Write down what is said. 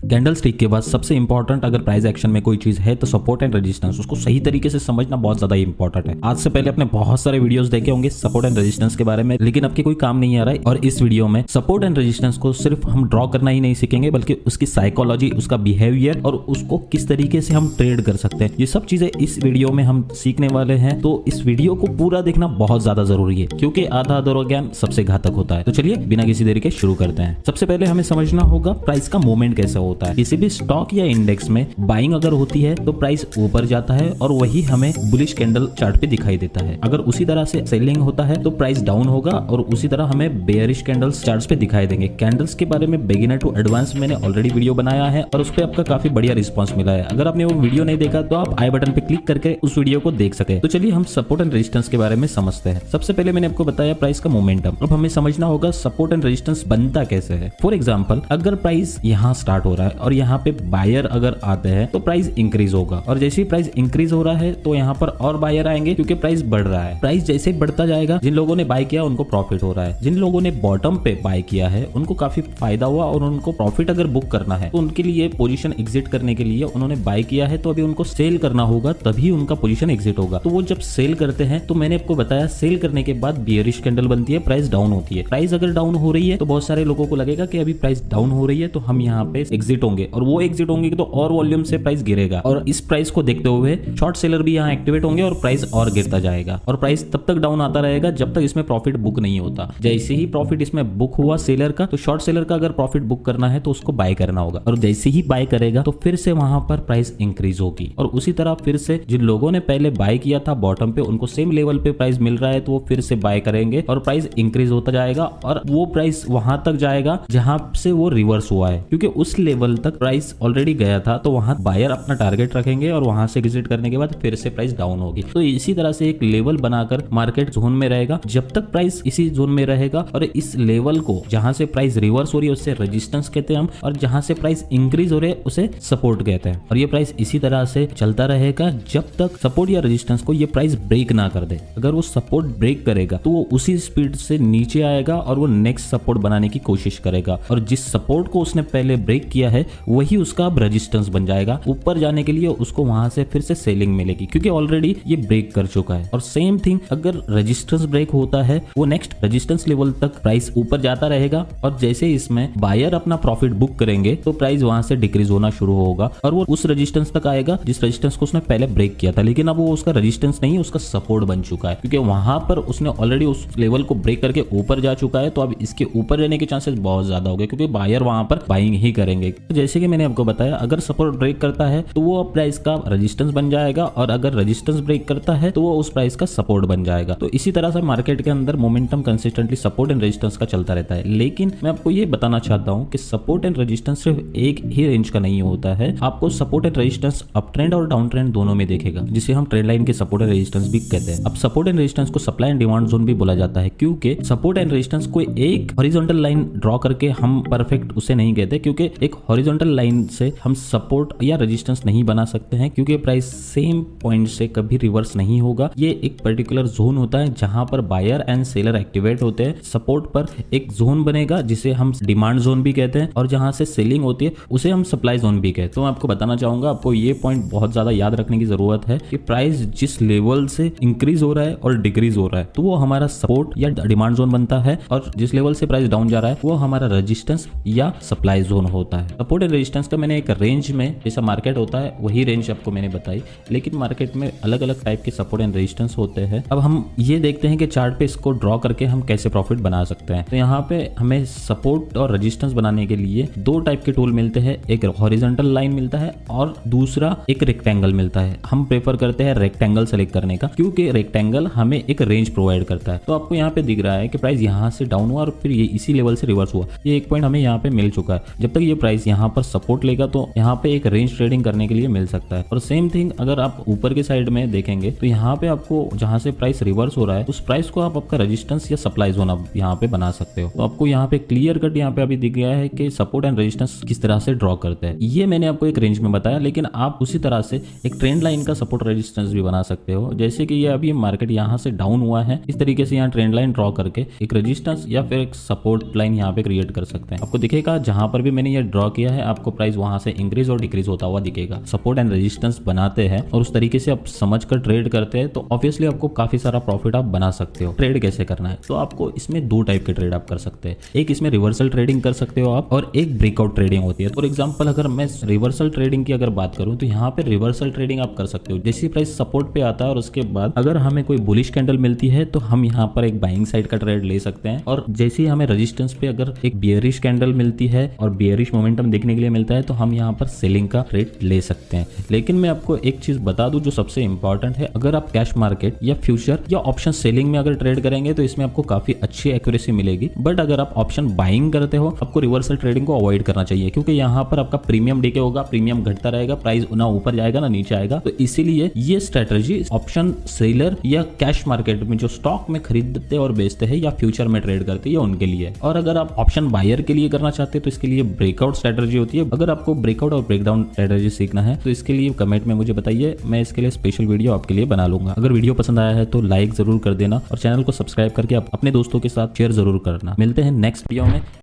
Candle stick के बाद सबसे इंपॉर्टेंट अगर प्राइस एक्शन में कोई चीज है तो सपोर्ट एंड रेजिस्टेंस, उसको सही तरीके से समझना बहुत ज्यादा इंपॉर्टेंट है। आज से पहले अपने बहुत सारे वीडियोस देखे होंगे सपोर्ट एंड रेजिस्टेंस के बारे में, लेकिन आपके कोई काम नहीं आ रहा है। और इस वीडियो में सपोर्ट एंड रेजिस्टेंस को सिर्फ हम ड्रॉ करना ही नहीं सीखेंगे, बल्कि उसकी साइकोलॉजी, उसका बिहेवियर और उसको किस तरीके से हम ट्रेड कर सकते हैं, ये सब चीजें इस वीडियो में हम सीखने वाले हैं। तो इस वीडियो को पूरा देखना बहुत ज्यादा जरूरी है, क्योंकि आधा अधूरा ज्ञान सबसे घातक होता है। तो चलिए बिना किसी देरी के शुरू करते हैं। सबसे पहले हमें समझना होगा प्राइस का मूवमेंट कैसे होता है। किसी भी स्टॉक या इंडेक्स में बाइंग अगर होती है तो प्राइस ऊपर जाता है और वही हमें बुलिश कैंडल चार्ट पे दिखाई देता है। अगर उसी तरह से सेलिंग होता है तो प्राइस डाउन होगा और उसी तरह हमें बेयरिश कैंडल्स चार्ट्स पे दिखाई देंगे। कैंडल्स के बारे में बिगिनर टू एडवांस मैंने ऑलरेडी वीडियो बनाया है और उस पर आपका काफी बढ़िया रिस्पॉन्स मिला है। अगर आपने वो वीडियो नहीं देखा तो आप आई बटन पे क्लिक करके उस वीडियो को देख सके। तो चलिए हम सपोर्ट एंड रेजिस्टेंस के बारे में समझते हैं। सबसे पहले मैंने आपको बताया प्राइस का मोमेंटम। अब हमें समझना होगा सपोर्ट एंड रेजिस्टेंस बनता कैसे है। फॉर एग्जाम्पल, अगर प्राइस यहाँ स्टार्ट हो रहा है और यहाँ पे बायर अगर आते हैं तो प्राइस इंक्रीज होगा, और जैसे ही प्राइस इंक्रीज हो रहा है तो यहाँ पर और बायर आएंगे क्योंकि प्राइस बढ़ रहा है। प्राइस जैसे बढ़ता जाएगा, जिन लोगों ने बाय किया उनको प्रॉफिट हो रहा है, जिन लोगों ने बॉटम पे बाय किया है उनको काफी फायदा हुआ, और उनको प्रॉफिट अगर बुक करना है तो उनके लिए पोजीशन एग्जिट करने के लिए उन्होंने बाय किया है तो अभी उनको सेल करना होगा, तभी उनका पोजीशन एग्जिट होगा। तो वो जब सेल करते हैं तो मैंने आपको बताया सेल करने के बाद बियरिश कैंडल बनती है, प्राइस डाउन होती है। प्राइस अगर डाउन हो रही है तो बहुत सारे लोगों को लगेगा कि अभी प्राइस डाउन हो रही है तो हम यहाँ पे एग्जिट होंगे, और वो एग्जिट होंगे तो और वॉल्यूम से प्राइस गिरेगा, और इस प्राइस को देखते हुए शॉर्ट सेलर भी यहाँ एक्टिवेट होंगे और प्राइस और गिरता जाएगा, और प्राइस तब तक डाउन आता रहेगा जब तक इसमें प्रॉफिट बुक नहीं होता। जैसे ही प्रॉफिट इसमें बुक हुआ सेलर का, तो शॉर्ट सेलर का अगर प्रॉफिट बुक करना है तो उसको बाय करना होगा, और जैसे ही बाय करेगा तो फिर से वहां पर प्राइस इंक्रीज होगी, और उसी तरह फिर से जिन लोगों ने पहले बाय किया था बॉटम पे उनको सेम लेवल पे प्राइस मिल रहा है तो वो फिर से बाय करेंगे और प्राइस इंक्रीज होता जाएगा, और वो प्राइस वहां तक जाएगा जहां से वो रिवर्स हुआ है, क्योंकि उस लेवल तक प्राइस ऑलरेडी गया था। तो वहां बायर अपना टारगेट रखेंगे और वहां से एग्जिट करने के बाद फिर से प्राइस डाउन होगी। तो इसी तरह से एक लेवल बनाकर मार्केट जोन में रहेगा, जब तक प्राइस इसी जोन में रहेगा, और इस लेवल को जहां से प्राइस रिवर्स हो रही है उसे रेजिस्टेंस कहते हैं हम, और जहां से प्राइस इंक्रीज हो रही है उसे सपोर्ट कहते हैं। और ये प्राइस इसी तरह से चलता रहेगा जब तक सपोर्ट या रेजिस्टेंस को ये प्राइस ब्रेक ना कर दे। अगर वो सपोर्ट ब्रेक करेगा तो वो उसी स्पीड से नीचे आएगा और वो नेक्स्ट सपोर्ट बनाने की कोशिश करेगा, और जिस सपोर्ट को उसने पहले ब्रेक किया है वही उसका अब रेजिस्टेंस बन जाएगा। ऊपर जाने के लिए उसको वहां से फिर से सेलिंग मिलेगी, क्योंकि ऑलरेडी ये ब्रेक कर चुका है। और सेम थिंग, अगर रेजिस्टेंस ब्रेक होता है वो नेक्स्ट रेजिस्टेंस लेवल तक प्राइस ऊपर जाता रहेगा, और जैसे इसमें बायर अपना प्रॉफिट बुक करेंगे तो प्राइस वहां से डिक्रीज होना शुरू होगा और वो उस रेजिस्टेंस तक आएगा जिस रेजिस्टेंस को उसने पहले ब्रेक किया था। लेकिन अब वो उसका रेजिस्टेंस नहीं, उसका सपोर्ट बन चुका है, क्योंकि वहां पर उसने ऑलरेडी उस लेवल को ब्रेक करके ऊपर जा चुका है। तो अब इसके ऊपर रहने के चांसेस बहुत ज्यादा हो गए, क्योंकि बायर वहां पर बाइंग ही करेंगे। तो जैसे कि मैंने आपको बताया, अगर सपोर्ट ब्रेक करता है तो वो प्राइस का रेजिस्टेंस बन जाएगा, और अगर रेजिस्टेंस ब्रेक करता है तो वो उस प्राइस का सपोर्ट बन जाएगा। तो इसी तरह से मार्केट के अंदर momentum consistently support and resistance का चलता रहता है। लेकिन मैं आपको ये बताना चाहता हूं कि सपोर्ट एंड रेजिस्टेंस सिर्फ एक ही रेंज का नहीं होता है। आपको support and resistance up trend और डाउन ट्रेंड दोनों में देखेगा, जिसे हम ट्रेंड लाइन के सपोर्ट एंड रेजिस्टेंस भी कहते हैं। अब सपोर्ट एंड रेजिस्टेंस को सप्लाई एंड डिमांड जोन भी बोला जाता है, क्योंकि सपोर्ट एंड रेजिस्टेंस को एक हॉरिजॉन्टल लाइन ड्रॉ करके हम परफेक्ट उसे नहीं कहते, क्योंकि एक हॉरिजॉन्टल लाइन से हम सपोर्ट या रेजिस्टेंस नहीं बना सकते हैं, क्योंकि प्राइस सेम पॉइंट से कभी रिवर्स नहीं होगा। ये एक पर्टिकुलर जोन होता है जहां पर बायर एंड सेलर एक्टिवेट होते हैं। सपोर्ट पर एक जोन बनेगा जिसे हम डिमांड जोन भी कहते हैं, और जहां से सेलिंग होती है उसे हम सप्लाई जोन भी कहते हैं। तो मैं आपको बताना चाहूंगा, आपको ये पॉइंट बहुत ज्यादा याद रखने की जरूरत है कि प्राइस जिस लेवल से इंक्रीज हो रहा है और डिक्रीज हो रहा है तो वो हमारा सपोर्ट या डिमांड जोन बनता है, और जिस लेवल से प्राइस डाउन जा रहा है वो हमारा रेजिस्टेंस या सप्लाई जोन होता है। सपोर्ट एंड रेजिस्टेंस का मैंने एक रेंज में, जैसा मार्केट होता है वही रेंज आपको मैंने बताई, लेकिन मार्केट में अलग अलग टाइप के सपोर्ट एंड रेजिस्टेंस होते हैं। अब हम ये देखते हैं कि चार्ट पे इसको ड्रॉ करके हम कैसे प्रॉफिट बना सकते हैं। तो यहाँ पे हमें सपोर्ट और रेजिस्टेंस बनाने के लिए दो टाइप के टूल मिलते हैं, एक हॉरिजॉन्टल लाइन मिलता है और दूसरा एक रेक्टेंगल मिलता है। हम प्रेफर करते हैं रेक्टेंगल सेलेक्ट करने का, क्योंकि रेक्टेंगल हमें एक रेंज प्रोवाइड करता है। तो आपको यहाँ पे दिख रहा है कि प्राइस यहाँ से डाउन हुआ और फिर ये इसी लेवल से रिवर्स हुआ। ये एक पॉइंट हमें यहाँ पे मिल चुका है। जब तक ये प्राइस यहाँ पर सपोर्ट लेगा तो यहाँ पे एक रेंज ट्रेडिंग करने के लिए मिल सकता है। और सेम थिंग अगर आप ऊपर के साइड में देखेंगे तो यहाँ पे आपको जहाँ से प्राइस रिवर्स हो रहा है उस प्राइस को आप आपका रेजिस्टेंस या सप्लाई जोन आप यहाँ पे बना सकते हो। तो आपको यहाँ पे क्लियर कट यहाँ पे अभी दिख गया है कि सपोर्ट एंड रेजिस्टेंस किस तरह से ड्रॉ करते हैं। ये मैंने आपको एक रेंज में बताया, लेकिन आप उसी तरह से एक ट्रेंड लाइन का सपोर्ट रेजिस्टेंस भी बना सकते हो। जैसे कि ये अभी मार्केट यहाँ से डाउन हुआ है, इस तरीके से यहाँ ट्रेंड लाइन ड्रॉ करके एक रेजिस्टेंस या फिर एक सपोर्ट लाइन यहाँ पे क्रिएट कर सकते हैं। आपको दिखेगा जहां पर भी मैंने ये ड्रॉ किया है आपको प्राइस वहां से इंक्रीज और डिक्रीज होता हुआ दिखेगा। सपोर्ट एंड रेजिस्टेंस बनाते हैं और उस तरीके से आप समझकर ट्रेड करते हैं तो ऑब्वियसली आपको काफी सारा प्रॉफिट आप बना सकते हो। ट्रेड कैसे करना है, तो आपको इसमें दो टाइप के ट्रेड आप कर सकते हैं। एक इसमें रिवर्सल ट्रेडिंग कर सकते हो आप, और एक ब्रेकआउट ट्रेडिंग होती है। फॉर एग्जांपल अगर मैं रिवर्सल ट्रेडिंग की अगर बात करूं तो यहाँ पे रिवर्सल ट्रेडिंग आप कर सकते हो। जैसी प्राइस सपोर्ट पे आता है और उसके बाद अगर हमें कोई बुलिश कैंडल मिलती है तो हम यहाँ पर एक बाइंग साइड का ट्रेड ले सकते हैं, और जैसे ही हमें रेजिस्टेंस पे अगर एक बियरिश कैंडल मिलती है और बियरिश मोमेंटम देखने के लिए मिलता है तो हम यहाँ पर सेलिंग का ट्रेड ले सकते हैं। लेकिन मैं आपको एक चीज बता दूं जो सबसे इंपॉर्टेंट है, अगर आप कैश मार्केट या फ्यूचर या ऑप्शन सेलिंग में अगर ट्रेड करेंगे तो इसमें आपको काफी अच्छी एक्यूरेसी मिलेगी। बट अगर आप ऑप्शन बाइंग करते हो आपको रिवर्सल ट्रेडिंग को अवॉइड करना चाहिए, क्योंकि यहाँ पर आपका प्रीमियम डीके होगा, प्रीमियम घटता रहेगा, प्राइस ना ऊपर जाएगा ना नीचे आएगा। तो इसीलिए ये स्ट्रेटजी ऑप्शन सेलर या कैश मार्केट में जो स्टॉक में खरीदते और बेचते हैं या फ्यूचर में ट्रेड करते हैं उनके लिए। और अगर आप ऑप्शन बायर के लिए करना चाहते हैं तो इसके लिए ब्रेकआउट स्ट्रेटजी होती है। अगर आपको ब्रेकआउट और ब्रेकडाउन स्ट्रेटजी सीखना है तो इसके लिए कमेंट में मुझे बताइए, मैं इसके लिए स्पेशल वीडियो आपके लिए बना लूंगा। अगर वीडियो पसंद आया है तो लाइक जरूर कर देना और चैनल को सब्सक्राइब करके अपने दोस्तों के साथ शेयर जरूर करना। मिलते हैं नेक्स्ट वीडियो में।